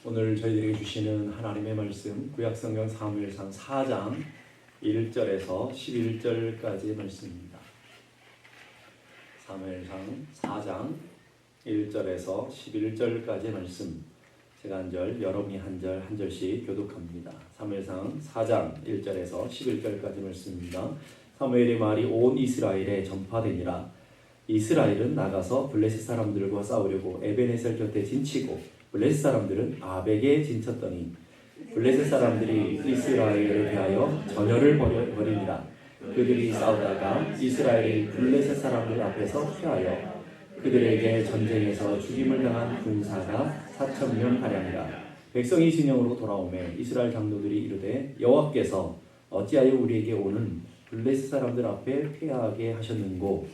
오늘 저희들에게 주시는 하나님의 말씀 구약성경 사무엘상 4장 1절에서 11절까지의 말씀입니다. 사무엘상 4장 1절에서 11절까지의 말씀, 제가 한 절, 여러분이 한 절씩 교독합니다. 사무엘상 4장 1절에서 11절까지 말씀입니다. 사무엘의 말이 온 이스라엘에 전파되니라. 이스라엘은 나가서 블레셋 사람들과 싸우려고 에벤에셀 곁에 진치고 블레셋 사람들은 아벡에 진쳤더니 블레셋 사람들이 이스라엘에 대하여 전열을 벌이니라. 그들이 싸우다가 이스라엘이 블레셋 사람들 앞에서 패하여 그들에게 전쟁에서 죽임을 당한 군사가 4,000명 가량이라. 백성이 진영으로 돌아오매 이스라엘 장로들이 이르되 여호와께서 어찌하여 우리에게 오는 블레셋 사람들 앞에 패하게 하셨는고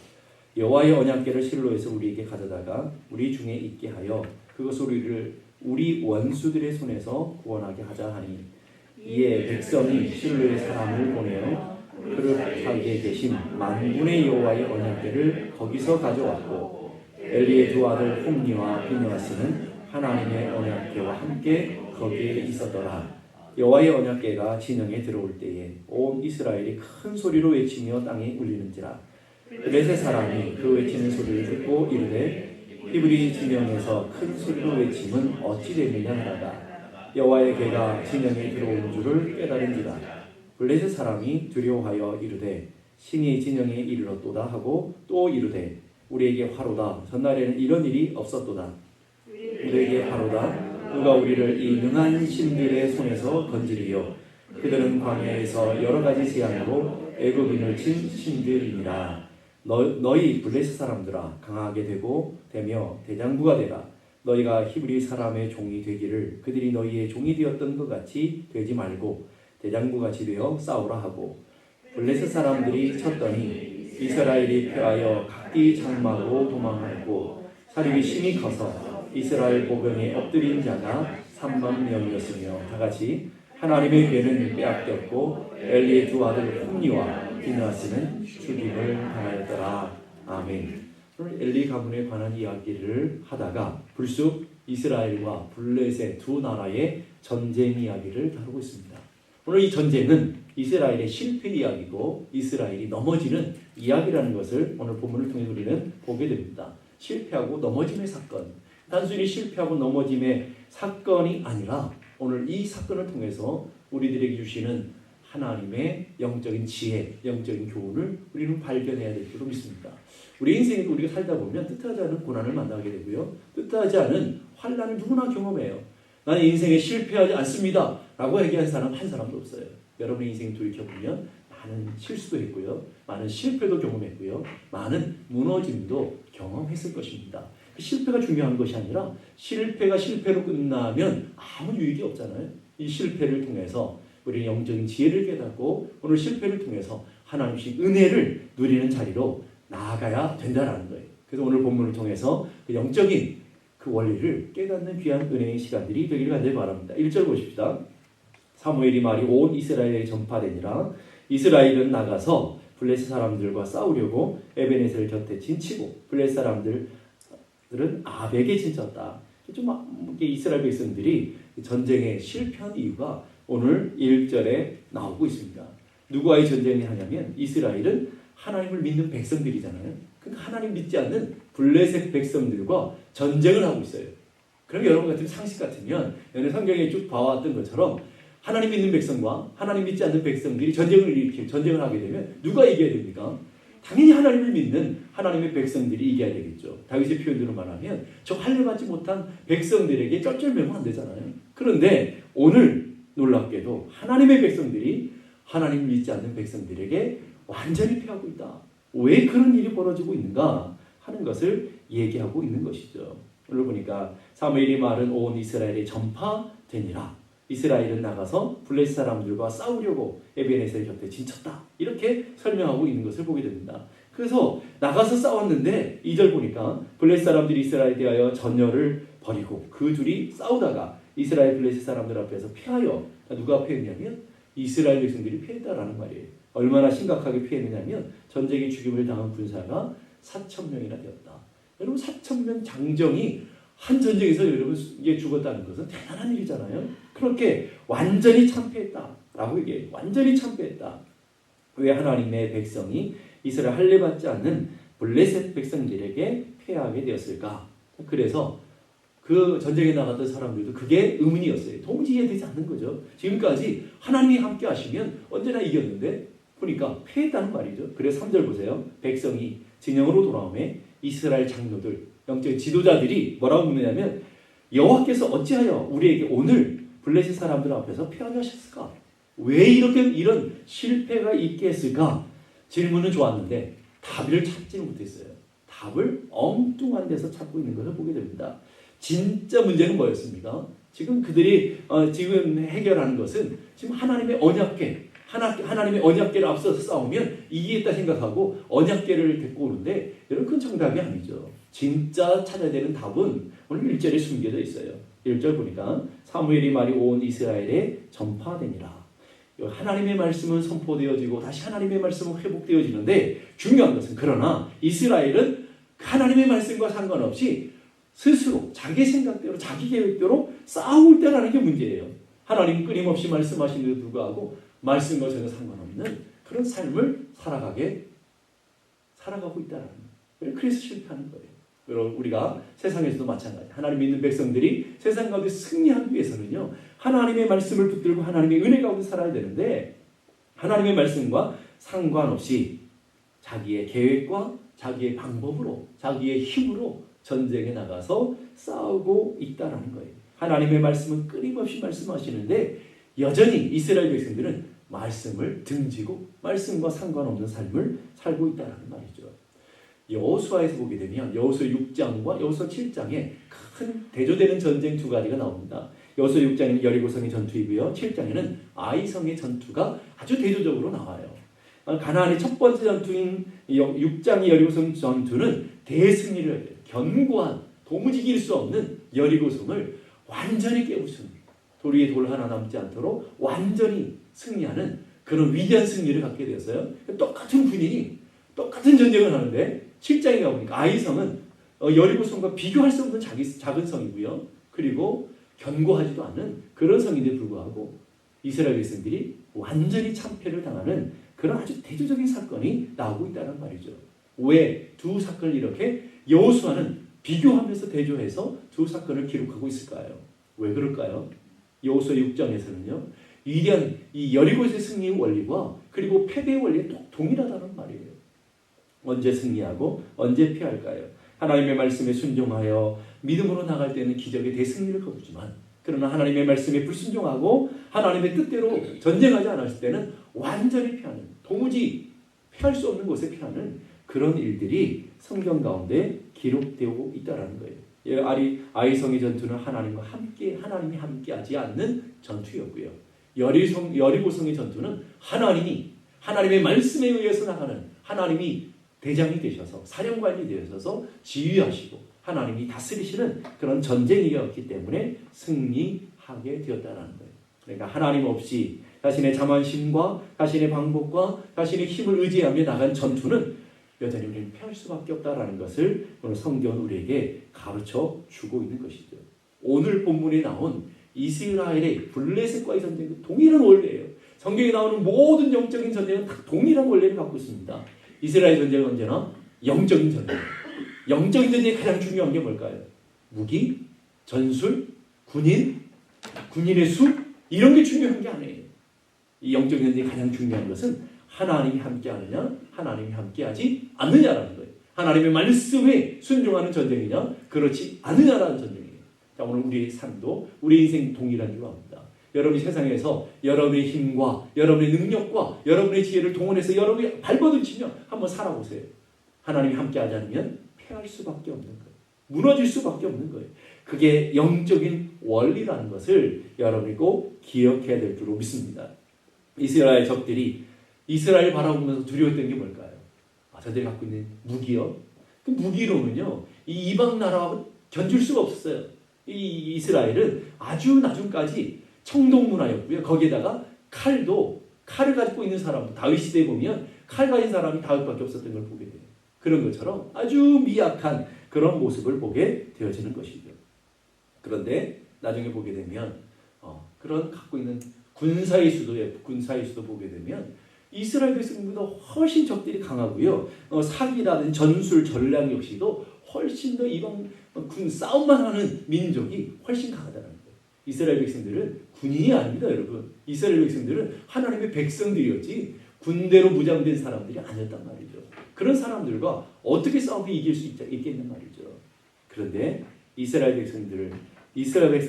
여호와의 언약궤를 실로에서 우리에게 가져다가 우리 중에 있게 하여 그것을 우리 원수들의 손에서 구원하게 하자 하니, 이에 백성이 실로의 사람을 보내어 그릇하게 계신 만군의 여호와의 언약궤를 거기서 가져왔고 엘리의 두 아들 홈니와 비느하스는 하나님의 언약궤와 함께 거기에 있었더라. 여호와의 언약궤가 진영에 들어올 때에 온 이스라엘이 큰 소리로 외치며 땅에 울리는지라. 블레셋 사람이 그 외치는 소리를 듣고 이르되 히브리 진영에서 큰 소리로 외침은 어찌 되느냐 하다가 여호와의 궤가 진영에 들어오는 줄을 깨달은지라. 블레셋 사람이 두려워하여 이르되 신이 진영에 이르렀도다 하고 또 이르되 우리에게 화로다. 전날에는 이런 일이 없었도다. 우리에게 화로다. 누가 우리를 이 능한 신들의 손에서 건지리요. 그들은 광야에서 여러 가지 재앙으로 애굽인을 친 신들이니라. 너희 블레셋 사람들아, 강하게 되며 대장부가 되라. 너희가 히브리 사람의 종이 되기를 그들이 너희의 종이 되었던 것 같이 되지 말고 대장부같이 되어 싸우라 하고, 블레셋 사람들이 쳤더니 이스라엘이 패하여 각기 장막으로 도망하고 사륙이 심히 커서 이스라엘 보병에 엎드린 자가 30,000명이었으며 다같이 하나님의 궤는 빼앗겼고 엘리의 두 아들 홈니와 비느하스는 죽임을 당하였더라. 아멘. 오늘 엘리 가문에 관한 이야기를 하다가 불쑥 이스라엘과 블레셋 두 나라의 전쟁 이야기를 다루고 있습니다. 오늘 이 전쟁은 이스라엘의 실패 이야기고 이스라엘이 넘어지는 이야기라는 것을 오늘 본문을 통해 우리는 보게 됩니다. 실패하고 넘어짐의 사건, 단순히 실패하고 넘어짐의 사건이 아니라 오늘 이 사건을 통해서 우리들에게 주시는 하나님의 영적인 지혜, 영적인 교훈을 우리는 발견해야 될 줄로 믿습니다. 우리 인생에도 우리가 살다 보면 뜻하지 않은 고난을 만나게 되고요, 뜻하지 않은 환난을 누구나 경험해요. 나는 인생에 실패하지 않습니다 라고 얘기한 사람 한 사람도 없어요. 여러분의 인생 돌이켜보면 많은 실수도 했고요, 많은 실패도 경험했고요, 많은 무너짐도 경험했을 것입니다. 실패가 중요한 것이 아니라 실패가 실패로 끝나면 아무 유익이 없잖아요. 이 실패를 통해서 우리는 영적인 지혜를 깨닫고 오늘 실패를 통해서 하나님의 은혜를 누리는 자리로 나아가야 된다는 거예요. 그래서 오늘 본문을 통해서 그 영적인 그 원리를 깨닫는 귀한 은혜의 시간들이 되기를 간절히 바랍니다. 1절 보십시다. 사무엘이 말이 온 이스라엘에 전파되니라. 이스라엘은 나가서 블레셋 사람들과 싸우려고 에벤에셀 곁에 진치고 블레셋 사람들은 아벡에 진쳤다. 좀 이스라엘 백성들이 전쟁에 실패한 이유가 오늘 1절에 나오고 있습니다. 누구와의 전쟁을 하냐면 이스라엘은 하나님을 믿는 백성들이잖아요. 그러니까 하나님 믿지 않는 블레셋 백성들과 전쟁을 하고 있어요. 그럼 여러분 같은 상식 같으면 여러분 성경에 쭉 봐왔던 것처럼 하나님 믿는 백성과 하나님 믿지 않는 백성들이 전쟁을 하게 되면 누가 이겨야 됩니까? 당연히 하나님을 믿는 하나님의 백성들이 이겨야 되겠죠. 다윗의 표현대로 말하면 저 할례받지 못한 백성들에게 쩔쩔매면 안 되잖아요. 그런데 오늘 놀랍게도 하나님의 백성들이 하나님을 믿지 않는 백성들에게 완전히 패하고 있다. 왜 그런 일이 벌어지고 있는가 하는 것을 얘기하고 있는 것이죠. 오늘 보니까 사무엘이 말은 온 이스라엘에 전파되니라. 이스라엘은 나가서 블레셋 사람들과 싸우려고 에벤에셀 곁에 진쳤다. 이렇게 설명하고 있는 것을 보게 됩니다. 그래서 나가서 싸웠는데 2절 보니까 블레셋 사람들이 이스라엘에 대하여 전열을 벌이고 그 둘이 싸우다가 이스라엘 블레셋 사람들 앞에서 패하여, 누가 패했냐면 이스라엘 백성들이 패했다라는 말이에요. 얼마나 심각하게 패했느냐면 전쟁에 죽임을 당한 군사가 4,000명이나 되었다. 여러분 4,000명 장정이 한 전쟁에서 여러분 이게 죽었다는 것은 대단한 일이잖아요. 그렇게 완전히 참패했다라고 얘기해요. 완전히 참패했다. 왜 하나님의 백성이 이스라엘 할례받지 않는 블레셋 백성들에게 패하게 되었을까? 그래서 그 전쟁에 나갔던 사람들도 그게 의문이었어요. 도무지 이해되지 않는 거죠. 지금까지 하나님이 함께 하시면 언제나 이겼는데 보니까 패했다는 말이죠. 그래서 3절 보세요. 백성이 진영으로 돌아오매 이스라엘 장로들, 영적 지도자들이 뭐라고 묻느냐면 여호와께서 어찌하여 우리에게 오늘 블레셋 사람들 앞에서 패하게 하셨을까? 왜 이렇게 이런 실패가 있게 했을까? 질문은 좋았는데 답을 찾지는 못했어요. 답을 엉뚱한 데서 찾고 있는 것을 보게 됩니다. 진짜 문제는 뭐였습니까? 지금 그들이 지금 해결하는 것은 지금 하나님의 언약궤, 하나님의 언약궤를 앞서서 싸우면 이기겠다 생각하고 언약궤를 데리고 오는데 여러분 그건 정답이 아니죠. 진짜 찾아야 되는 답은 오늘 1절에 숨겨져 있어요. 1절 보니까 사무엘이 말이 온 이스라엘에 전파되니라. 하나님의 말씀은 선포되어지고 다시 하나님의 말씀은 회복되어지는데 중요한 것은 그러나 이스라엘은 하나님의 말씀과 상관없이 스스로 자기 생각대로 자기 계획대로 싸울 때라는 게 문제예요. 하나님 끊임없이 말씀하시는데도 불구하고 말씀과 전혀 상관없는 그런 삶을 살아가고 있다는 거예요. 그래서 실패하는 거예요. 여러분 우리가 세상에서도 마찬가지. 하나님 믿는 백성들이 세상 가운데 승리하기 위해서는요. 하나님의 말씀을 붙들고 하나님의 은혜 가운데 살아야 되는데 하나님의 말씀과 상관없이 자기의 계획과 자기의 방법으로 자기의 힘으로 전쟁에 나가서 싸우고 있다는 거예요. 하나님의 말씀은 끊임없이 말씀하시는데 여전히 이스라엘 백성들은 말씀을 등지고 말씀과 상관없는 삶을 살고 있다는 말이죠. 여호수아에서 보게 되면 여호수아 6장과 여호수아 7장에 큰 대조되는 전쟁 두 가지가 나옵니다. 여호수아 6장에는 여리고성의 전투이고요. 7장에는 아이성의 전투가 아주 대조적으로 나와요. 가나안의 첫 번째 전투인 6장의 여리고성 전투는 대승리를 해요. 견고한 도무지 이길 수 없는 여리고성을 완전히 깨부수는 돌 위에 돌 하나 남지 않도록 완전히 승리하는 그런 위대한 승리를 갖게 되었어요. 똑같은 군인이 똑같은 전쟁을 하는데 7장에 가보니까 아이성은 여리고성과 비교할 수 없는 작은 성이고요. 그리고 견고하지도 않은 그런 성인데 불구하고 이스라엘 백성들이 완전히 참패를 당하는 그런 아주 대조적인 사건이 나오고 있다는 말이죠. 왜 두 사건을 이렇게 여호수아는 비교하면서 대조해서 두 사건을 기록하고 있을까요? 왜 그럴까요? 여호수아 6장에서는요. 위대한 이 여리고의 승리의 원리와 그리고 패배의 원리가 동일하다는 말이에요. 언제 승리하고 언제 패할까요? 하나님의 말씀에 순종하여 믿음으로 나갈 때는 기적의 대승리를 거두지만 그러나 하나님의 말씀에 불순종하고 하나님의 뜻대로 전쟁하지 않았을 때는 완전히 패하는 도무지 패할 수 없는 곳에 패하는 그런 일들이 성경 가운데 기록되고 있다는 거예요. 아이성의 전투는 하나님이 함께하지 않는 전투였고요. 여리고성의 전투는 하나님의 말씀에 의해서 나가는 하나님이 대장이 되셔서 사령관이 되셔서 지휘하시고 하나님이 다스리시는 그런 전쟁이었기 때문에 승리하게 되었다는 거예요. 그러니까 하나님 없이 자신의 자만심과 자신의 방법과 자신의 힘을 의지하며 나간 전투는 여전히 우리는 패할 수밖에 없다는 것을 오늘 성경은 우리에게 가르쳐 주고 있는 것이죠. 오늘 본문에 나온 이스라엘의 블레셋과의 전쟁은 동일한 원리예요. 성경에 나오는 모든 영적인 전쟁은 다 동일한 원리를 갖고 있습니다. 이스라엘 전쟁은 언제나 영적인 전쟁. 영적인 전쟁이 가장 중요한 게 뭘까요? 무기, 전술, 군인의 수 이런 게 중요한 게 아니에요. 이 영적인 전쟁이 가장 중요한 것은 하나님이 함께하느냐, 하나님이 함께하지 않느냐라는 거예요. 하나님의 말씀에 순종하는 전쟁이냐, 그렇지 않느냐라는 전쟁이에요. 자, 오늘 우리의 삶도 우리 인생 동일한 줄 압니다. 여러분이 세상에서 여러분의 힘과 여러분의 능력과 여러분의 지혜를 동원해서 여러분이 발버둥치며 한번 살아보세요. 하나님이 함께하지 않으면 패할 수밖에 없는 거예요. 무너질 수밖에 없는 거예요. 그게 영적인 원리라는 것을 여러분이 꼭 기억해야 될 줄로 믿습니다. 이스라엘 적들이 이스라엘 바라보면서 두려웠던 게 뭘까요? 저들이 갖고 있는 무기요. 그 무기로는요, 이 이방 나라와 견줄 수가 없었어요. 이 이스라엘은 아주 나중까지 청동 문화였고요. 거기에다가 칼을 가지고 있는 사람, 다윗 시대에 보면 칼 가진 사람이 다윗밖에 없었던 걸 보게 돼요. 그런 것처럼 아주 미약한 그런 모습을 보게 되어지는 것이죠. 그런데 나중에 보게 되면 그런 갖고 있는 군사의 수도 보게 되면 이스라엘 백성보다 훨씬 적들이 강하고요. 사기라든지 전술 전략 역시도 훨씬 더 이방 싸움만 하는 민족이 훨씬 강하다는 거예요. 이스라엘 백성들은 군인이 아닙니다, 여러분. 이스라엘 백성들은 하나님의 백성들이었지 군대로 무장된 사람들이 아니었단 말이죠. 그런 사람들과 어떻게 싸우게 이길 수 있겠는 말이죠. 그런데 이스라엘 백성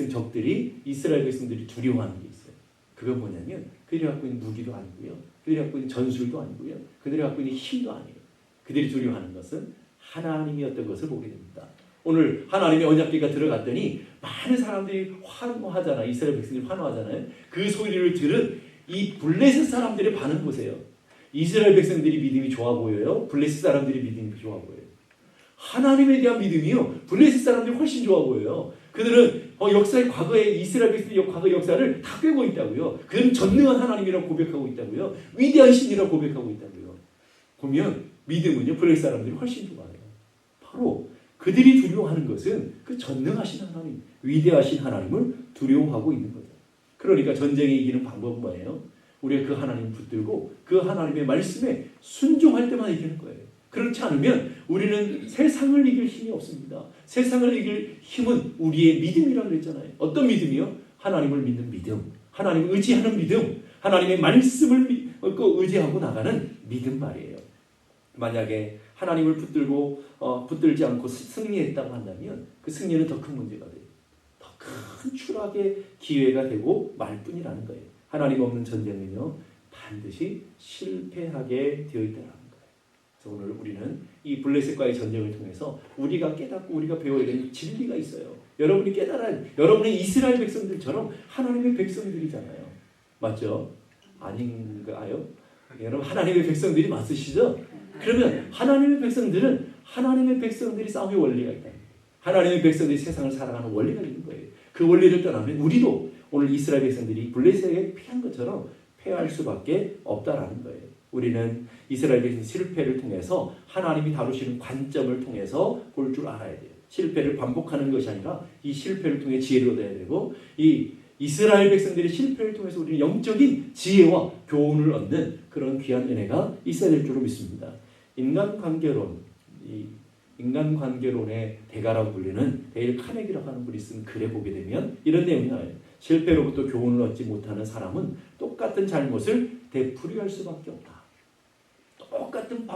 적들이 이스라엘 백성들이 두려워하는 게 있어요. 그건 뭐냐면 그들이 갖고 있는 무기도 아니고요. 그들이 갖고 있는 전술도 아니고요. 그들이 갖고 있는 힘도 아니에요. 그들이 두려워하는 것은 하나님이었던 것을 보게 됩니다. 오늘 하나님의 언약궤가 들어갔더니 많은 사람들이 환호하잖아요. 이스라엘 백성들이 환호하잖아요. 그 소리를 들은 이 블레셋 사람들의 반응 보세요. 이스라엘 백성들이 믿음이 좋아 보여요? 블레셋 사람들이 믿음이 좋아 보여요? 하나님에 대한 믿음이요. 블레셋 사람들이 훨씬 좋아 보여요. 그들은 역사의 과거에 이스라엘 백성들의 과거 역사를 다 꿰고 있다고요. 그들은 전능한 하나님이라고 고백하고 있다고요. 위대한 신이라고 고백하고 있다고요. 보면 믿음은요. 블레셋 사람들이 훨씬 좋아요. 바로 그들이 두려워하는 것은 그 전능하신 하나님, 위대하신 하나님을 두려워하고 있는 거죠. 그러니까 전쟁에 이기는 방법은 뭐예요? 우리가 그 하나님 붙들고 그 하나님의 말씀에 순종할 때만 이기는 거예요. 그렇지 않으면 우리는 세상을 이길 힘이 없습니다. 세상을 이길 힘은 우리의 믿음이라고 그랬잖아요. 어떤 믿음이요? 하나님을 믿는 믿음, 하나님을 의지하는 믿음, 하나님의 말씀을 의지하고 나가는 믿음 말이에요. 만약에 하나님을 붙들지 않고 승리했다고 한다면 그 승리는 더 큰 문제가 돼요. 더 큰 추락의 기회가 되고 말 뿐이라는 거예요. 하나님 없는 전쟁은요 반드시 실패하게 되어 있다는 거예요. 그래서 오늘 우리는 이 블레셋과의 전쟁을 통해서 우리가 깨닫고 우리가 배워야 되는 진리가 있어요. 여러분이 깨달아야 여러분은 이스라엘 백성들처럼 하나님의 백성들이잖아요. 맞죠? 아닌가요? 여러분 하나님의 백성들이 맞으시죠? 그러면 하나님의 백성들이 싸움의 원리가 있다. 하나님의 백성들이 세상을 살아가는 원리가 있는 거예요. 그 원리를 떠나면 우리도 오늘 이스라엘 백성들이 블레셋에게 피한 것처럼 패할 수밖에 없다라는 거예요. 우리는 이스라엘 백성의 실패를 통해서 하나님이 다루시는 관점을 통해서 볼 줄 알아야 돼요. 실패를 반복하는 것이 아니라 이 실패를 통해 지혜를 얻어야 되고 이 이스라엘 백성들의 실패를 통해서 우리는 영적인 지혜와 교훈을 얻는 그런 귀한 은혜가 있어야 될 줄로 믿습니다. 인간관계론의 대가라고 불리는 데일 카네기라고 하는 분이 쓴 글에 보게 되면 이런 내용이 나와요. 실패로부터 교훈을 얻지 못하는 사람은 똑같은 잘못을 되풀이할 수밖에 없다. 똑같은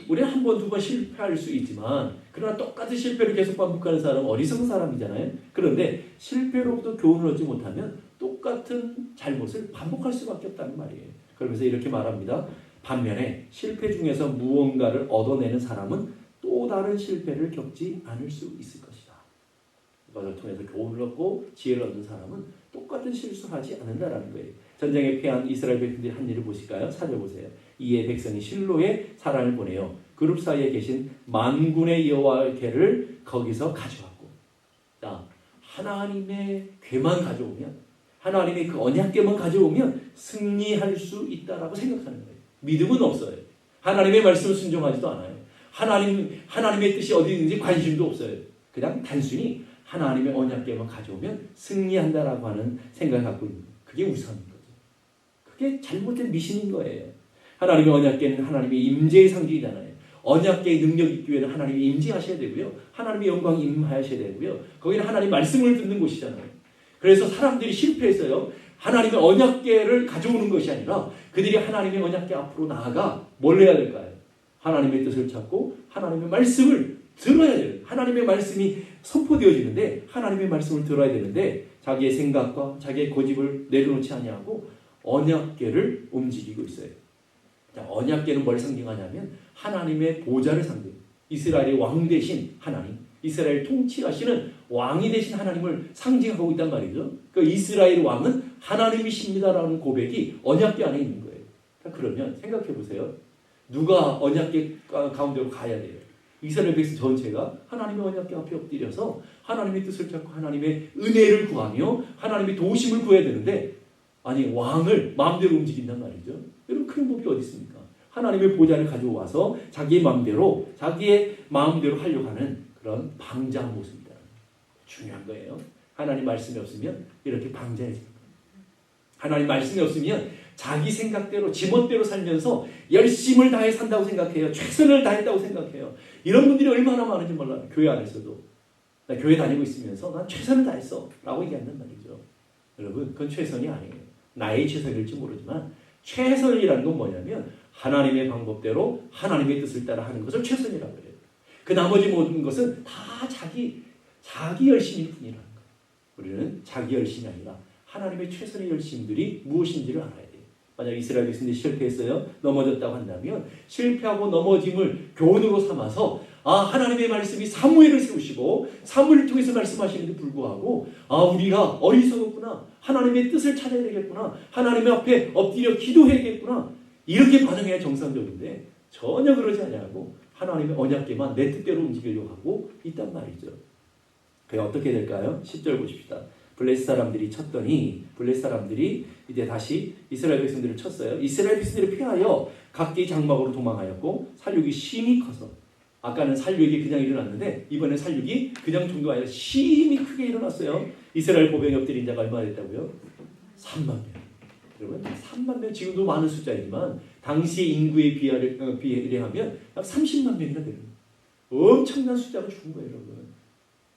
우리는 한 번, 두 번 실패할 수 있지만 그러나 똑같은 실패를 계속 반복하는 사람은 어리석은 사람이잖아요. 그런데 실패로부터 교훈을 얻지 못하면 똑같은 잘못을 반복할 수밖에 없다는 말이에요. 그러면서 이렇게 말합니다. 반면에 실패 중에서 무언가를 얻어내는 사람은 또 다른 실패를 겪지 않을 수 있을 것이다. 이것을 통해서 교훈을 얻고 지혜를 얻는 사람은 똑같은 실수를 하지 않는다라는 거예요. 전쟁에 패한 이스라엘 백성들이 한 일을 보실까요? 찾아보세요. 이에 백성이 실로에 사람을 보내요. 그룹 사이에 계신 만군의 여호와의 궤를 거기서 가져왔고, 자, 하나님의 궤만 가져오면, 하나님의 그 언약궤만 가져오면 승리할 수 있다라고 생각하는 거예요. 믿음은 없어요. 하나님의 말씀을 순종하지도 않아요. 하나님의 뜻이 어디 있는지 관심도 없어요. 그냥 단순히 하나님의 언약궤만 가져오면 승리한다라고 하는 생각을 갖고 있는 거예요. 그게 우상인 거죠. 그게 잘못된 미신인 거예요. 하나님의 언약궤는 하나님의 임재의 상징이잖아요. 언약궤의 능력이 있기 위해서는 하나님이 임재하셔야 되고요. 하나님의 영광이 임하셔야 되고요. 거기는 하나님 말씀을 듣는 곳이잖아요. 그래서 사람들이 실패해서요. 하나님의 언약궤를 가져오는 것이 아니라 그들이 하나님의 언약궤 앞으로 나아가 뭘 해야 될까요? 하나님의 뜻을 찾고 하나님의 말씀을 들어야 돼요. 하나님의 말씀이 선포되어지는데 하나님의 말씀을 들어야 되는데 자기의 생각과 자기의 고집을 내려놓지 아니하고 언약궤를 움직이고 있어요. 자, 언약궤는 뭘 상징하냐면 하나님의 보좌를 상징. 이스라엘의 왕 되신 하나님, 이스라엘 통치하시는 왕이 되신 하나님을 상징하고 있단 말이죠. 그 이스라엘 왕은 하나님이십니다라는 고백이 언약궤 안에 있는 거예요. 자, 그러면 생각해 보세요. 누가 언약궤 가운데로 가야 돼요? 이스라엘 백성 전체가 하나님의 언약궤 앞에 엎드려서 하나님의 뜻을 찾고 하나님의 은혜를 구하며 하나님의 도우심을 구해야 되는데 아니 왕을 마음대로 움직인단 말이죠. 여러분 그런 법이 어디 있습니까? 하나님의 보좌를 가져와서 자기의 마음대로 하려고 하는 그런 방자한 모습입니다. 중요한 거예요. 하나님 말씀이 없으면 이렇게 방자해집니다. 하나님 말씀이 없으면 자기 생각대로 지멋대로 살면서 열심을 다해 산다고 생각해요. 최선을 다했다고 생각해요. 이런 분들이 얼마나 많은지 몰라요. 교회 안에서도. 나 교회 다니고 있으면서 난 최선을 다했어 라고 얘기한단 말이죠. 여러분, 그건 최선이 아니에요. 나의 최선일지 모르지만 최선이라는 건 뭐냐면 하나님의 방법대로 하나님의 뜻을 따라 하는 것을 최선이라고 해요. 그 나머지 모든 것은 다 자기 열심일 뿐이라는 거예요. 우리는 자기 열심이 아니라 하나님의 최선의 열심들이 무엇인지를 알아야 돼요. 만약 이스라엘 백성들이 실패했어요. 넘어졌다고 한다면 실패하고 넘어짐을 교훈으로 삼아서 하나님의 말씀이 사무엘을 세우시고 사무엘을 통해서 말씀하시는데 불구하고 우리가 어리석었구나. 하나님의 뜻을 찾아야 되겠구나. 하나님 앞에 엎드려 기도해야겠구나. 이렇게 반응해야 정상적인데 전혀 그러지 않냐고 하나님의 언약궤만 내 뜻대로 움직이려고 하고 있단 말이죠. 그게 어떻게 될까요? 10절 보십시다. 블레셋 사람들이 쳤더니 블레셋 사람들이 이제 다시 이스라엘 백성들을 쳤어요. 이스라엘 백성들을 피하여 각기 장막으로 도망하였고 살육이 심히 커서 아까는 살육이 그냥 일어났는데 이번엔 살육이 그냥 정도가 아니라 심히 크게 일어났어요. 이스라엘 보병이 엎드린 자가 얼마나 됐다고요? 3만 명. 여러분 3만 명 지금도 많은 숫자이지만 당시의 인구에 비례하면 약 30만 명이나 되는 엄청난 숫자가 죽은 거예요. 여러분.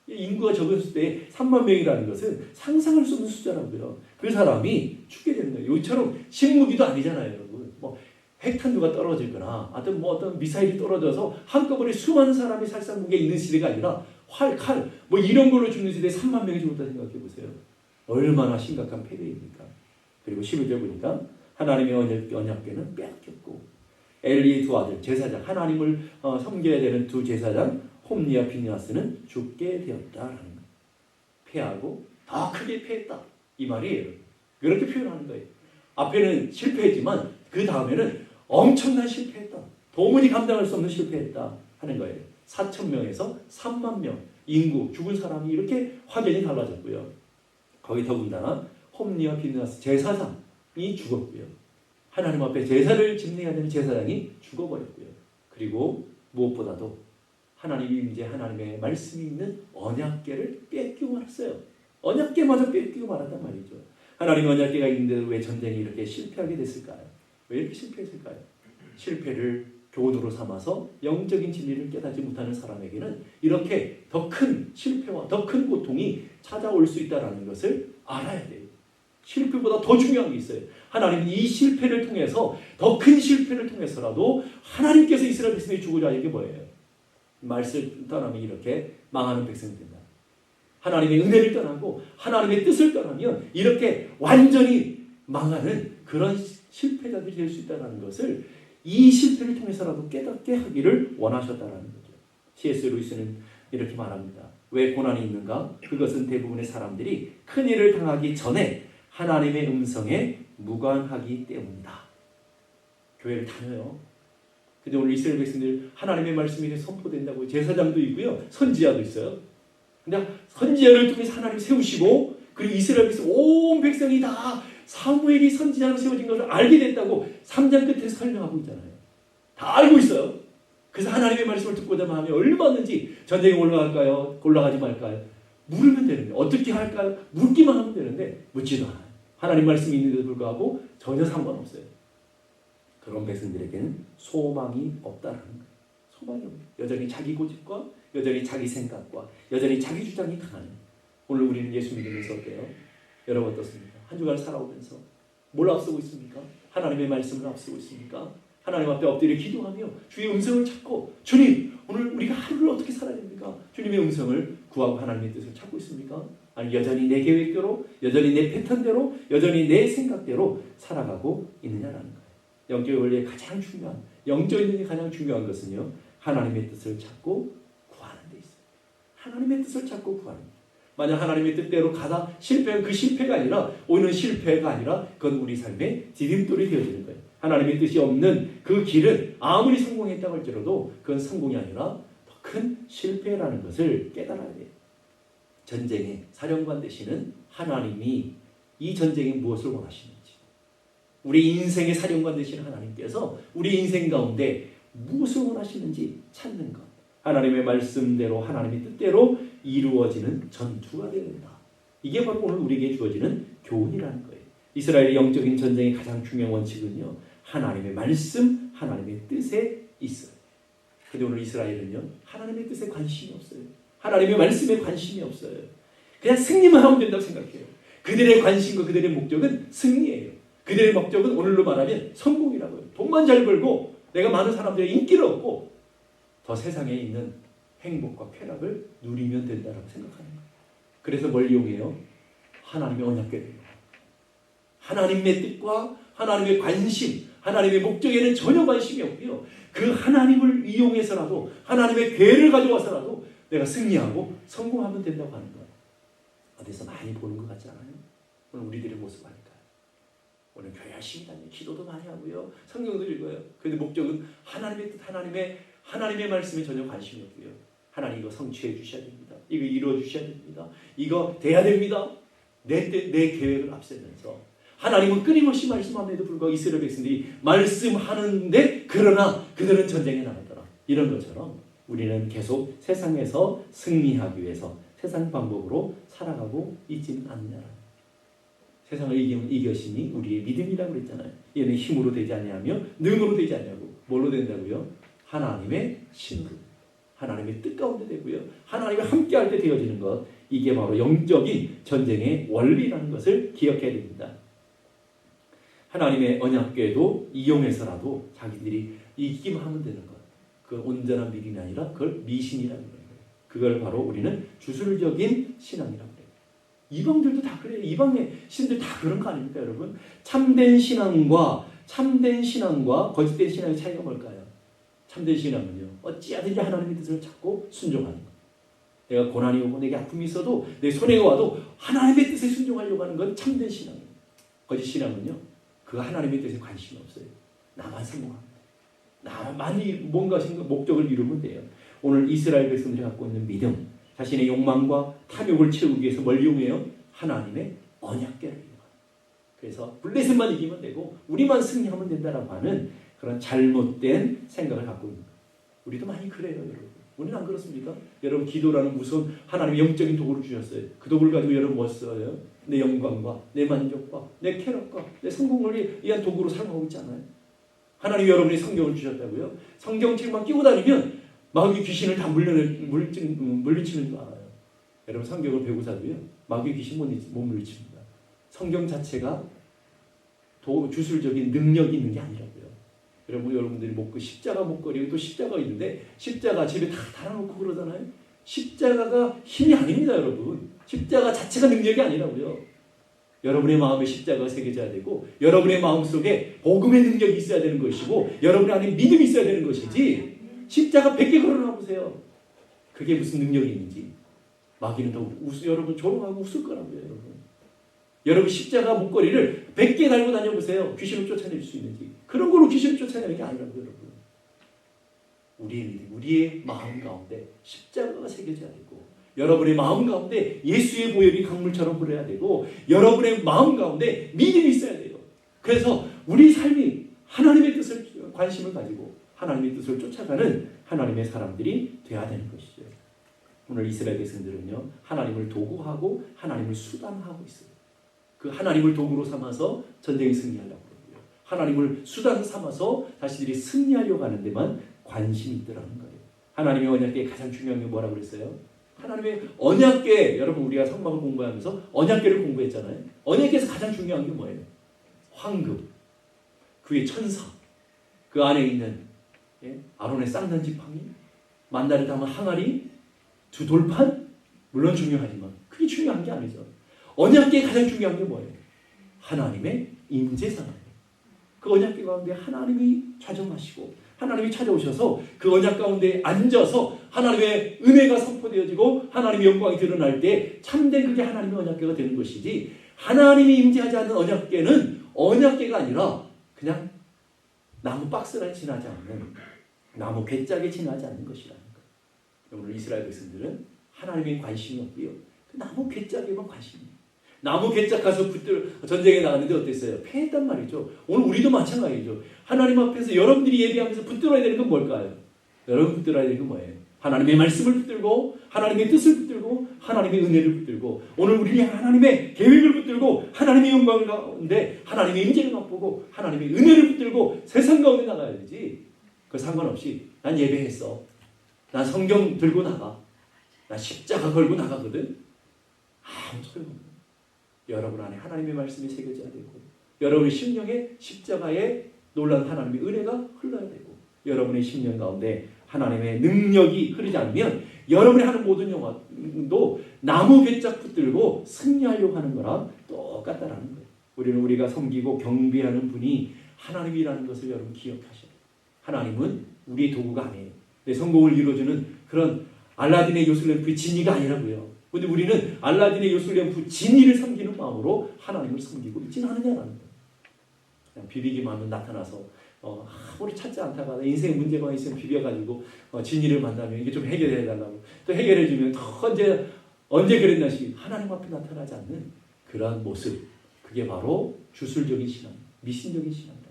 인구가 적었을 때 3만 명이라는 것은 상상할 수 없는 숫자라고요. 그 사람이 죽게 되는 거예요. 이처럼 식무기도 아니잖아요, 여러분. 뭐 핵탄두가 떨어지거나 어떤 미사일이 떨어져서 한꺼번에 수많은 사람이 살상무기에 있는 시대가 아니라 활, 칼 뭐 이런 걸로 죽는 시대에 3만 명이 죽었다 생각해 보세요. 얼마나 심각한 패배입니까? 그리고 11절 보니까 하나님의 언약궤는 빼앗겼고 엘리의 두 아들 제사장 하나님을 섬겨야 되는 두 제사장 홈니와 비느하스는 죽게 되었다라는 거예요. 패하고 더 크게 패했다 이 말이에요. 그렇게 표현하는 거예요. 앞에는 실패했지만 그 다음에는 엄청난 실패했다. 도무지 감당할 수 없는 실패했다 하는 거예요. 4,000명에서 3만 명 인구 죽은 사람이 이렇게 확연히 달라졌고요. 거기 더군다나 홈니와 비느하스 제사장이 죽었고요. 하나님 앞에 제사를 집행해야 되는 제사장이 죽어버렸고요. 그리고 무엇보다도 하나님이 이제 하나님의 말씀이 있는 언약궤를 뺏기고 말았어요. 언약궤마저 뺏기고 말았단 말이죠. 하나님의 언약궤가 있는데 왜 전쟁이 이렇게 실패하게 됐을까요? 왜 이렇게 실패했을까요? 실패를 교훈으로 삼아서 영적인 진리를 깨닫지 못하는 사람에게는 이렇게 더 큰 실패와 더 큰 고통이 찾아올 수 있다는 것을 알아야 돼요. 실패보다 더 중요한 게 있어요. 하나님은 이 실패를 통해서 더 큰 실패를 통해서라도 하나님께서 이스라엘 백성이 죽으려 하는 게 뭐예요? 말씀을 떠나면 이렇게 망하는 백성이 된다. 하나님의 은혜를 떠나고 하나님의 뜻을 떠나면 이렇게 완전히 망하는 그런 실패자들이 될 수 있다는 것을 이 실패를 통해서라도 깨닫게 하기를 원하셨다는 거죠. C.S. 루이스는 이렇게 말합니다. 왜 고난이 있는가? 그것은 대부분의 사람들이 큰일을 당하기 전에 하나님의 음성에 무관하기 때문이다. 교회를 다녀요. 근데 오늘 이스라엘 백성들 하나님의 말씀이 선포된다고 제사장도 있고요. 선지자도 있어요. 근데 선지자를 통해서 하나님 세우시고 그리고 이스라엘 백성 온 백성이 다 사무엘이 선지자로 세워진 것을 알게 됐다고 3장 끝에 설명하고 있잖아요. 다 알고 있어요. 그래서 하나님의 말씀을 듣고자 하면 얼마든지 전쟁에 올라갈까요? 올라가지 말까요? 물으면 되는데 어떻게 할까요? 묻기만 하면 되는데 묻지도 않아요. 하나님 말씀이 있는데도 불구하고 전혀 상관없어요. 그런 백성들에게는 소망이 없다는 거예요. 소망이 없어요. 여전히 자기 고집과 여전히 자기 생각과 여전히 자기 주장이 강하네요. 오늘 우리는 예수 믿으면서 어때요? 여러분 어떻습니까? 한 주간 살아오면서 뭘 앞서고 있습니까? 하나님의 말씀을 앞서고 있습니까? 하나님 앞에 엎드려 기도하며 주의 음성을 찾고 주님 오늘 우리가 하루를 어떻게 살아야 됩니까? 주님의 음성을 구하고 하나님의 뜻을 찾고 있습니까? 아니 여전히 내 계획대로 여전히 내 패턴대로 여전히 내 생각대로 살아가고 있느냐라는 거예요. 영적인 원리의 가장 중요한 영적인 가장 중요한 것은요. 하나님의 뜻을 찾고 구하는 데 있어요. 하나님의 뜻을 찾고 구하는 데. 만약 하나님의 뜻대로 가다 실패한 그 실패가 아니라 오히려 실패가 아니라 그건 우리 삶의 디딤돌이 되어지는 거예요. 하나님의 뜻이 없는 그 길은 아무리 성공했다고 할지라도 그건 성공이 아니라 더 큰 실패라는 것을 깨달아야 돼요. 전쟁의 사령관 되시는 하나님이 이 전쟁에 무엇을 원하시는지 우리 인생의 사령관 되시는 하나님께서 우리 인생 가운데 무엇을 원하시는지 찾는 것 하나님의 말씀대로 하나님의 뜻대로 이루어지는 전투가 되어야 된다. 이게 바로 오늘 우리에게 주어지는 교훈이라는 거예요. 이스라엘의 영적인 전쟁의 가장 중요한 원칙은요, 하나님의 말씀, 하나님의 뜻에 있어요. 근데 오늘 이스라엘은요, 하나님의 뜻에 관심이 없어요. 하나님의 말씀에 관심이 없어요. 그냥 승리만 하면 된다고 생각해요. 그들의 관심과 그들의 목적은 승리예요. 그들의 목적은 오늘로 말하면 성공이라고요. 돈만 잘 벌고 내가 많은 사람들의 인기를 얻고 더 세상에 있는 행복과 쾌락을 누리면 된다고 생각하는 거예요. 그래서 뭘 이용해요? 하나님의 언약궤를. 하나님의 뜻과 하나님의 관심, 하나님의 목적에는 전혀 관심이 없고요. 그 하나님을 이용해서라도 하나님의 궤를 가져와서라도 내가 승리하고 성공하면 된다고 하는 거예요. 어디서 많이 보는 것 같지 않아요? 오늘 우리들의 모습 아닐까요? 오늘 교회 열심히 다니고 기도도 많이 하고요. 성경도 읽어요. 그런데 목적은 하나님의 뜻, 하나님의 말씀에 전혀 관심이 없고요. 하나님 이거 성취해 주셔야 됩니다. 이거 이루어 주셔야 됩니다. 이거 돼야 됩니다. 내 계획을 앞세면서 하나님은 끊임없이 말씀함에도 불구하고 이스라엘 백성들이 말씀하는데 그러나 그들은 전쟁에 나가더라. 이런 것처럼 우리는 계속 세상에서 승리하기 위해서 세상 방법으로 살아가고 있지는 않느냐라. 세상을 이겨시니 우리의 믿음이라고 그랬잖아요. 얘는 힘으로 되지 아니하며 능으로 되지 아니하고 뭘로 된다고요? 하나님의 신으로, 하나님의 뜻 가운데 되고요. 하나님과 함께할 때 되어지는 것, 이게 바로 영적인 전쟁의 원리라는 것을 기억해야 됩니다. 하나님의 언약궤도 이용해서라도 자기들이 이기기만 하면 되는 것, 그 온전한 믿음이 아니라 그걸 미신이라는 거예요. 그걸 바로 우리는 주술적인 신앙이라고 해요. 이방들도 다 그래요. 이방의 신들 다 그런 거 아닙니까, 여러분? 참된 신앙과 거짓된 신앙의 차이가 뭘까요? 참된 신앙은요, 어찌하든지 하나님의 뜻을 찾고 순종하는 것. 내가 고난이 오고 내게 아픔이 있어도 내 손해가 와도 하나님의 뜻에 순종하려고 하는 건 참된 신앙이에요. 거짓 신앙은요, 그 하나님의 뜻에 관심이 없어요. 나만 성공합니다. 나만이 뭔가 목적을 이루면 돼요. 오늘 이스라엘 백성들이 갖고 있는 믿음, 자신의 욕망과 탐욕을 채우기 위해서 뭘 이용해요? 하나님의 언약궤를 이용해요. 그래서 블레셋만 이기면 되고 우리만 승리하면 된다라고 하는 그런 잘못된 생각을 갖고 있는 거예요. 우리도 많이 그래요, 여러분. 우리는 안 그렇습니까? 여러분, 기도라는 무슨 하나님의 영적인 도구를 주셨어요. 그 도구를 가지고 여러분 뭐 써요? 내 영광과 내 만족과 내 쾌락과 내 성공을 위한 도구로 사용하고 있잖아요. 하나님이 여러분이 성경을 주셨다고요? 성경책만 끼고 다니면 마귀 귀신을 다 물리치는 줄 알아요. 여러분, 성경을 배우자도요, 마귀 귀신 못 물리칩니다. 성경 자체가 주술적인 능력이 있는 게 아니라고요. 여러분들이 십자가 목걸이, 또 십자가 있는데 십자가 집에 다 달아놓고 그러잖아요. 십자가가 힘이 아닙니다, 여러분. 십자가 자체가 능력이 아니라고요. 여러분의 마음에 십자가가 새겨져야 되고 여러분의 마음속에 복음의 능력이 있어야 되는 것이고 여러분의 안에 믿음이 있어야 되는 것이지, 십자가 100개 걸어놔 보세요. 그게 무슨 능력이 있는지. 마귀는 더 여러분 조롱하고 웃을 거라고요, 여러분. 여러분 십자가 목걸이를 100개 달고 다녀보세요. 귀신을 쫓아낼 수 있는지. 그런 걸로 귀신을 쫓아내는 게 아니라고요, 여러분. 우리의 믿음, 우리의 마음 가운데 십자가가 새겨져야 되고 여러분의 마음 가운데 예수의 보혈이 강물처럼 흐려야 되고 여러분의 마음 가운데 믿음이 있어야 돼요. 그래서 우리 삶이 하나님의 뜻을 관심을 가지고 하나님의 뜻을 쫓아가는 하나님의 사람들이 돼야 되는 것이죠. 오늘 이스라엘 백성들은요, 하나님을 도구하고 하나님을 수단하고 있어요. 그 하나님을 도구로 삼아서 전쟁에 승리하려고 그러고요. 하나님을 수단 삼아서 자신들이 승리하려고 하는 데만 관심이 있더라는 거예요. 하나님의 언약궤에 가장 중요한 게 뭐라고 그랬어요? 하나님의 언약궤, 여러분 우리가 성막을 공부하면서 언약궤를 공부했잖아요. 언약궤에서 가장 중요한 게 뭐예요? 황금, 그의 천사, 그 안에 있는 아론의 쌍난 지팡이, 만나를 담은 항아리, 두 돌판, 물론 중요하지만 그게 중요한 게 아니죠. 언약궤에 가장 중요한 게 뭐예요? 하나님의 임재상이에요. 그 언약궤 가운데 하나님이 좌정하시고 하나님이 찾아오셔서 그 언약 가운데 앉아서 하나님의 은혜가 선포되어지고 하나님의 영광이 드러날 때 참된 그게 하나님의 언약궤가 되는 것이지, 하나님이 임재하지 않는 언약궤는 언약궤가 아니라 그냥 나무 박스를 지나지 않는, 나무 괴짝에 지나지 않는 것이라는 거예요. 오늘 이스라엘 백성들은 하나님의 관심이 없고요, 그 나무 괴짝에만 관심이에요. 나무 괴짝 가서 전쟁에 나갔는데 어땠어요? 패했단 말이죠. 오늘 우리도 마찬가지죠. 하나님 앞에서 여러분들이 예배하면서 붙들어야 되는 건 뭘까요? 여러분 붙들어야 되는 건 뭐예요? 하나님의 말씀을 붙들고 하나님의 뜻을 붙들고 하나님의 은혜를 붙들고 오늘 우리는 하나님의 계획을 붙들고 하나님의 영광을 가운데 하나님의 인재를 맛보고 하나님의 은혜를 붙들고 세상 가운데 나가야 되지. 그 상관없이 난 예배했어. 난 성경 들고 나가. 난 십자가 걸고 나가거든. 아무 소용없는. 여러분 안에 하나님의 말씀이 새겨져야 되고 여러분의 심령에 십자가의 놀라운 하나님의 은혜가 흘러야 되고 여러분의 심령 가운데 하나님의 능력이 흐르지 않으면 여러분이 하는 모든 영화도 나무 괴짝 붙들고 승리하려고 하는 거랑 똑같다라는 거예요. 우리는 우리가 섬기고 경배하는 분이 하나님이라는 것을 여러분 기억하셔야 돼요. 하나님은 우리의 도구가 아니에요. 내 성공을 이루어주는 그런 알라딘의 요술램프의 진이가 아니라고요. 근데 우리는 알라딘의 요술램프 진이를 섬기는 마음으로 하나님을 섬기고 있지는 않느냐라는 거예요. 그냥 비비기만 하면 나타나서 아무리 찾지 않다가 인생 문제가 있으면 비벼가지고 진이를 만나면 이게 좀 해결해 달라고 또 해결해주면 또 언제 그랬나 싶 하나님 앞에 나타나지 않는 그러한 모습, 그게 바로 주술적인 신앙, 미신적인 신앙이다.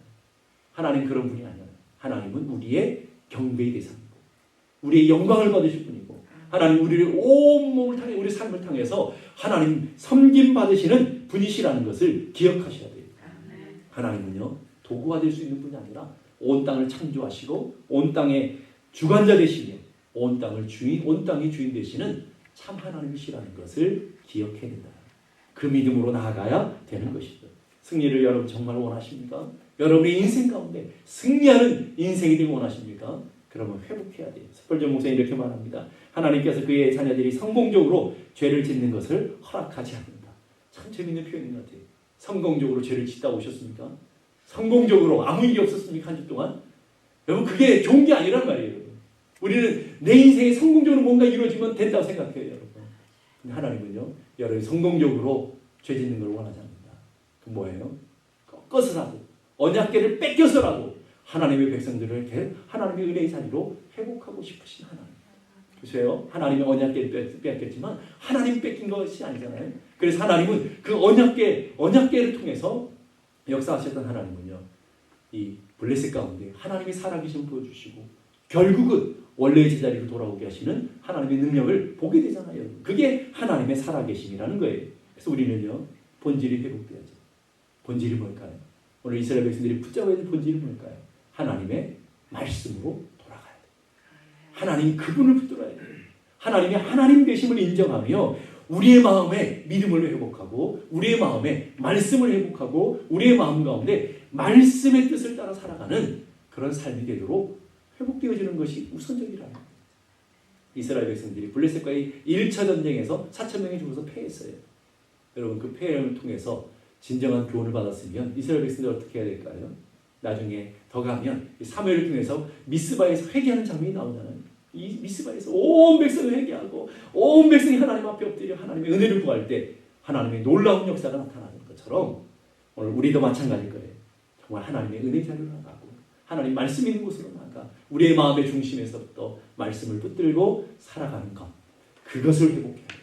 하나님 그런 분이 아니야. 하나님은 우리의 경배의 대상이고 우리의 영광을 받으실 분이고 하나님 우리를 온몸을 통해 우리 삶을 통해서 하나님 섬김 받으시는 분이시라는 것을 기억하셔야 돼요. 하나님은요 도구가 될 수 있는 분이 아니라 온 땅을 창조하시고 온 땅의 주관자 되시며 온 땅의 주인 되시는 참 하나님이시라는 것을 기억해야 된다. 그 믿음으로 나아가야 되는 것이죠. 승리를 여러분 정말 원하십니까? 여러분의 인생 가운데 승리하는 인생이 되길 원하십니까? 그러면 회복해야 돼요. 스펄전 목사님 이렇게 말합니다. 하나님께서 그의 자녀들이 성공적으로 죄를 짓는 것을 허락하지 않는다. 참 재밌는 표현인 것 같아요. 성공적으로 죄를 짓다 오셨습니까? 성공적으로 아무 일이 없었습니까? 한 주 동안? 여러분 그게 좋은 게 아니란 말이에요. 우리는 내 인생에 성공적으로 뭔가 이루어지면 된다고 생각해요. 여러분. 근데 하나님은요. 여러분이 성공적으로 죄 짓는 걸 원하지 않는다. 그 뭐예요? 꺾어서라도 언약궤를 뺏겨서라도 하나님의 백성들을 하나님의 은혜의 자리로 회복하고 싶으신 하나님. 그래서요. 하나님의 언약궤를 뺏겼지만 하나님 뺏긴 것이 아니잖아요. 그래서 하나님은 그 언약궤를 통해서 역사하셨던 하나님은요. 이 블레셋 가운데 하나님의 살아계심을 보여주시고 결국은 원래의 제자리로 돌아오게 하시는 하나님의 능력을 보게 되잖아요. 그게 하나님의 살아계심이라는 거예요. 그래서 우리는요. 본질이 회복돼야죠. 본질이 뭘까요? 오늘 이스라엘 백성들이 붙잡아야 될 본질이 뭘까요? 하나님의 말씀으로 돌아가야 돼요. 하나님 그분을 붙들어야 돼요. 하나님의 하나님 되심을 인정하며 우리의 마음에 믿음을 회복하고 우리의 마음에 말씀을 회복하고 우리의 마음 가운데 말씀의 뜻을 따라 살아가는 그런 삶이 되도록 회복되어지는 것이 우선적이라는 거예요. 이스라엘 백성들이 블레셋과의 1차 전쟁에서 4,000명이 죽어서 패했어요. 여러분 그 패를 통해서 진정한 교훈을 받았으면 이스라엘 백성들이 어떻게 해야 될까요? 나중에 더 가면 사무엘을 통해서 미스바에서 회개하는 장면이 나오잖아요. 이 미스바에서 온 백성을 회개하고 온 백성이 하나님 앞에 엎드려 하나님의 은혜를 구할 때 하나님의 놀라운 역사가 나타나는 것처럼 오늘 우리도 마찬가지일 거예요. 정말 하나님의 은혜 자리로 나가고 하나님 말씀 있는 곳으로 나가 우리의 마음의 중심에서부터 말씀을 붙들고 살아가는 것, 그것을 회복해야 돼요.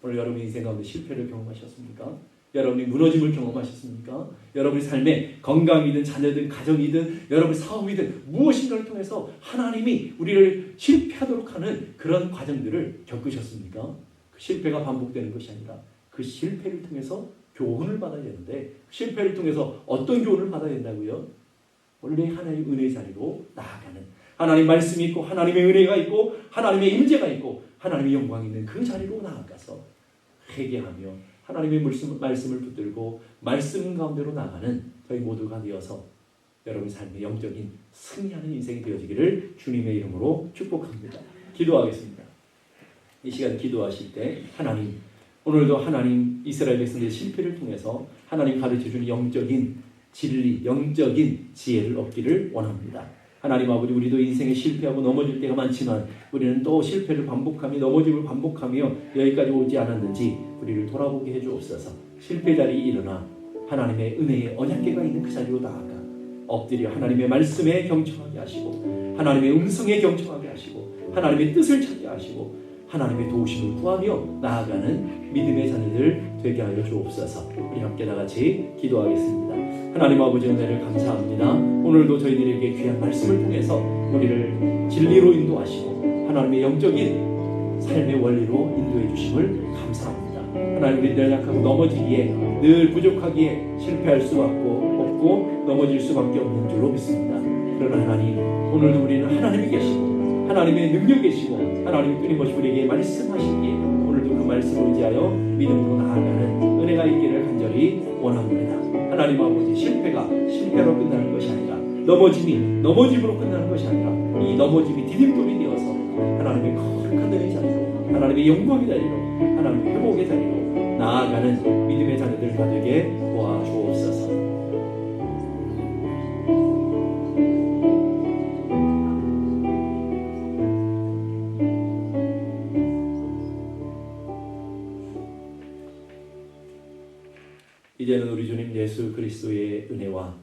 오늘 여러분의 인생 가운데 실패를 경험하셨습니까? 여러분이 무너짐을 경험하셨습니까? 여러분의 삶에 건강이든 자녀든 가정이든 여러분의 사업이든 무엇인가를 통해서 하나님이 우리를 실패하도록 하는 그런 과정들을 겪으셨습니까? 그 실패가 반복되는 것이 아니라 그 실패를 통해서 교훈을 받아야 되는데 실패를 통해서 어떤 교훈을 받아야 된다고요? 원래 하나님의 은혜의 자리로 나아가는 하나님 말씀이 있고 하나님의 은혜가 있고 하나님의 임재가 있고 하나님의 영광이 있는 그 자리로 나아가서 회개하며 하나님의 말씀을 붙들고 말씀 가운데로 나가는 저희 모두가 되어서 여러분의 삶의 영적인 승리하는 인생이 되어지기를 주님의 이름으로 축복합니다. 기도하겠습니다. 이 시간 기도하실 때 하나님, 오늘도 하나님 이스라엘 백성들의 실패를 통해서 하나님 가르쳐주는 영적인 진리, 영적인 지혜를 얻기를 원합니다. 하나님 아버지, 우리도 인생에 실패하고 넘어질 때가 많지만 우리는 또 실패를 반복하며 넘어짐을 반복하며 여기까지 오지 않았는지 우리를 돌아보게 해주옵소서. 실패 자리에 일어나 하나님의 은혜의 언약궤가 있는 그 자리로 나아가 엎드려 하나님의 말씀에 경청하게 하시고 하나님의 음성에 경청하게 하시고 하나님의 뜻을 찾게 하시고 하나님의 도우심을 구하며 나아가는 믿음의 자녀들 되게 하여 주옵소서. 우리 함께 다같이 기도하겠습니다. 하나님 아버지 은혜를 감사합니다. 오늘도 저희들에게 귀한 말씀을 통해서 우리를 진리로 인도하시고 하나님의 영적인 삶의 원리로 인도해 주심을 감사합니다. 하나님, 우리 늘 약하고 넘어지기에, 늘 부족하기에 실패할 수밖에 없고 넘어질 수밖에 없는 줄로 믿습니다. 그러나 하나님, 오늘도 우리는 하나님이 계시고 하나님의 능력이 계시고 하나님이 끊임없이 우리에게 말씀하시기에 오늘도 그 말씀을 의지하여 믿음으로 나아가는 은혜가 있기를 간절히 원합니다. 하나님 아버지, 실패가 실패로 끝나는 것이 아니라, 넘어짐이 넘어짐으로 끝나는 것이 아니라, 이 넘어짐이 디딤돌이 되어서 하나님의 거룩한 은혜의 자리로, 하나님의 영광의 자리로, 하나님의 회복의 자리로 나아가는 믿음의 자녀들 되게 도와주옵소서. 이제는 우리 주님 예수 그리스도의 은혜와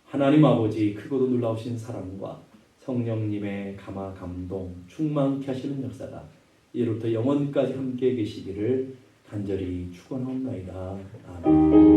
하나님 아버지 크고도 놀라우신 사랑과 성령님의 감화 감동 충만케 하시는 역사가 이로부터 영원까지 함께 계시기를 간절히 축원하옵나이다. 아멘.